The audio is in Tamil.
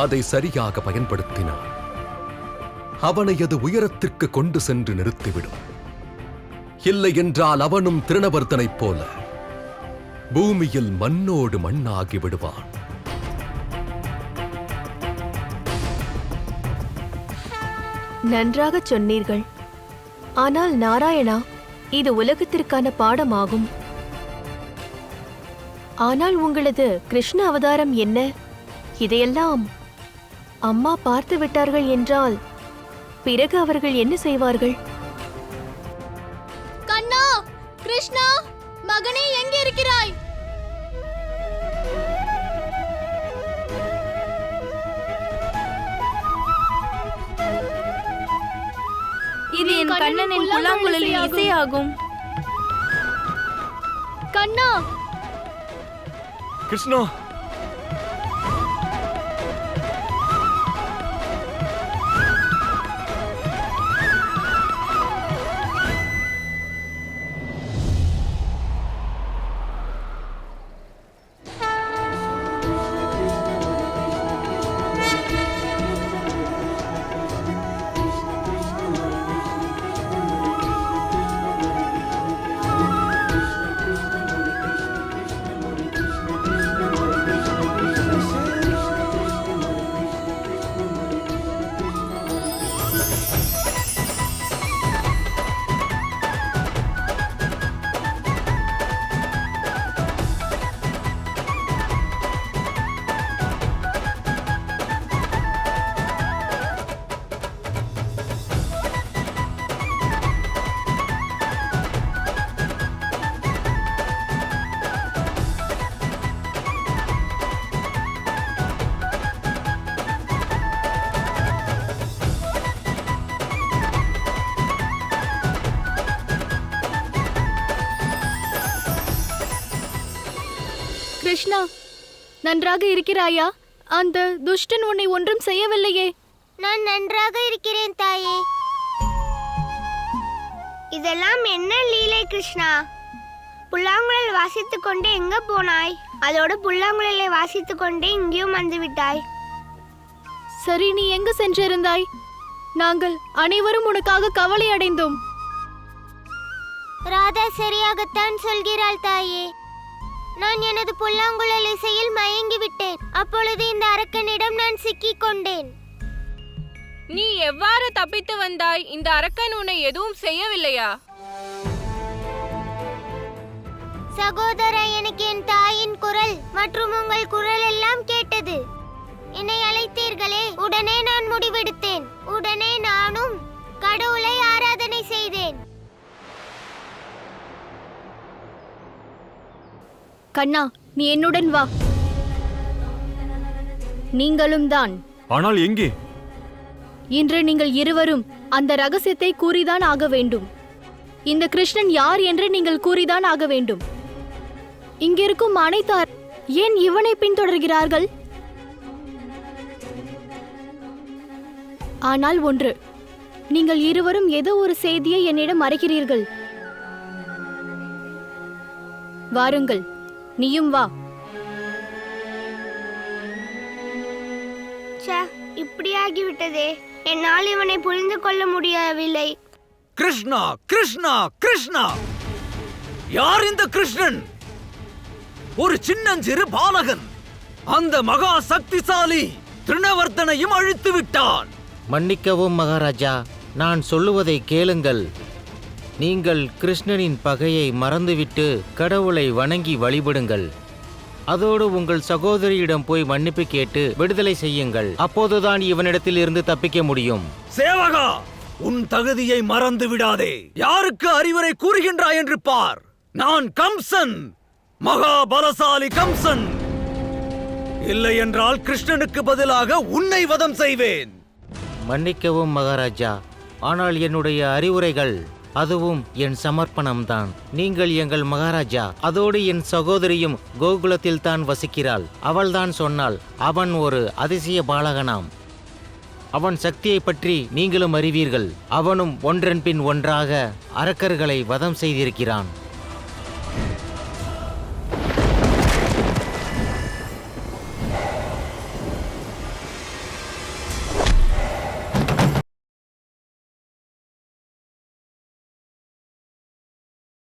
அதை சரியாக பயன்படுத்தினான் அவனை அது உயரத்திற்கு கொண்டு சென்று நிறுத்திவிடும். இல்லை என்றால் அவனும் திருணவர்த்தனைப் போல பூமியில் மண்ணோடு மண்ணாகி விடுவான். நன்றாக சொன்னீர்கள். ஆனால் நாராயணா, இது உலகத்திற்கான பாடமாகும். ஆனால் உங்களது கிருஷ்ண அவதாரம் என்ன? இதையெல்லாம் அம்மா பார்த்து விட்டார்கள் என்றால் பிறகு அவர்கள் என்ன செய்வார்கள்? கண்ணா, கிருஷ்ணா, மகனே, எங்கே இருக்கிறாய்? இது என் கண்ணனின் புல்லாங்குழலின் இசையாகும். கண்ணா, கிருஷ்ணா, கிருஷ்ணா, நன்றாக இருக்கிறாயா? அந்த துஷ்டன் உன்னை ஒன்றும் செய்யவில்லையே. நான் நன்றாக இருக்கிறேன் தாயே. இதெல்லாம் என்ன லீலை கிருஷ்ணா? புல்லாங்குழல் வாசித்துக் கொண்டே எங்க போனாய்? அதோடு புல்லாங்குழலை வாசித்துக் கொண்டே இங்கேயும் வந்து விட்டாய். சரி, நீ எங்கு சென்றிருந்தாய்? நாங்கள் அனைவரும் உனக்காக கவலை அடைந்தோம். ராதா சரியாகத்தான் சொல்கிறாள் தாயே. நான் எனது புல்லாங்குழல் இசையில் மயங்கி விட்டேன். அப்பொழுது இந்த அரக்கனிடம் நான் சிக்கிக் கொண்டேன். நீ எவ்வாறு தப்பித்து வந்தாய்? இந்த அரக்கன் உன்னை எதுவும் செய்யவில்லையா? சகோதரா, எனக்கு என் தாயின் குரல் மற்றும் உங்கள் குரல் எல்லாம் கேட்டது. என்னை அழைத்தீர்களே, உடனே நான் முடிவெடுத்தேன். உடனே நானும் கடவுளை ஆராதனை செய்தேன். கண்ணா, நீ என்னுடன் வா. நீங்களும் தான். ஆனால் எங்கே? இன்று நீங்கள் இருவரும் அந்த ரகசியத்தை கூறிதான் ஆக வேண்டும். இந்த கிருஷ்ணன் யார் என்று நீங்கள் கூறிதான் ஆக வேண்டும். இங்கிருக்கும் அனைத்தார் ஏன் இவனை பின்தொடர்கிறார்கள்? ஆனால் ஒன்று, நீங்கள் இருவரும் ஏதோ ஒரு செய்தியை என்னிடம் மறைக்கிறீர்கள். வாருங்கள், நீயும் வா. இப்படி ஆகிவிட்டதே. என்னால் இவனை புரிந்து கொள்ள முடியவில்லை. கிருஷ்ணா, கிருஷ்ணா, கிருஷ்ணா! யார் இந்த கிருஷ்ணன்? ஒரு சின்னஞ்சிறு பாலகன். அந்த மகா சக்திசாலி திருணவர்த்தனையும் அழித்து விட்டான். மன்னிக்கவும் மகாராஜா, நான் சொல்லுவதை கேளுங்கள். நீங்கள் கிருஷ்ணனின் பகையை மறந்துவிட்டு கடவுளை வணங்கி வழிபடுங்கள். அதோடு உங்கள் சகோதரியிடம் போய் மன்னிப்பு கேட்டு விடுதலை செய்யுங்கள். அப்போதுதான் இவனிடத்தில் இருந்து தப்பிக்க முடியும். சேவகா, உன் தகுதியை மறந்து விடாதே. யாருக்கு அறிவுரை கூறுகின்றாய் என்று பார். நான் கம்சன், மகா பலசாலி கம்சன். இல்லை என்றால் கிருஷ்ணனுக்கு பதிலாக உன்னை வதம் செய்வேன். மன்னிக்கவும் மகாராஜா, ஆனால் என்னுடைய அறிவுரைகள், அதுவும் என் சமர்ப்பணம்தான். நீங்கள் எங்கள் மகாராஜா. அதோடு என் சகோதரியும் கோகுலத்தில் தான் வசிக்கிறாள். அவள்தான் சொன்னாள், அவன் ஒரு அதிசய பாலகனாம். அவன் சக்தியை பற்றி நீங்களும் அறிவீர்கள். அவனும் ஒன்றன் பின் ஒன்றாக அரக்கர்களை வதம் செய்திருக்கிறான்.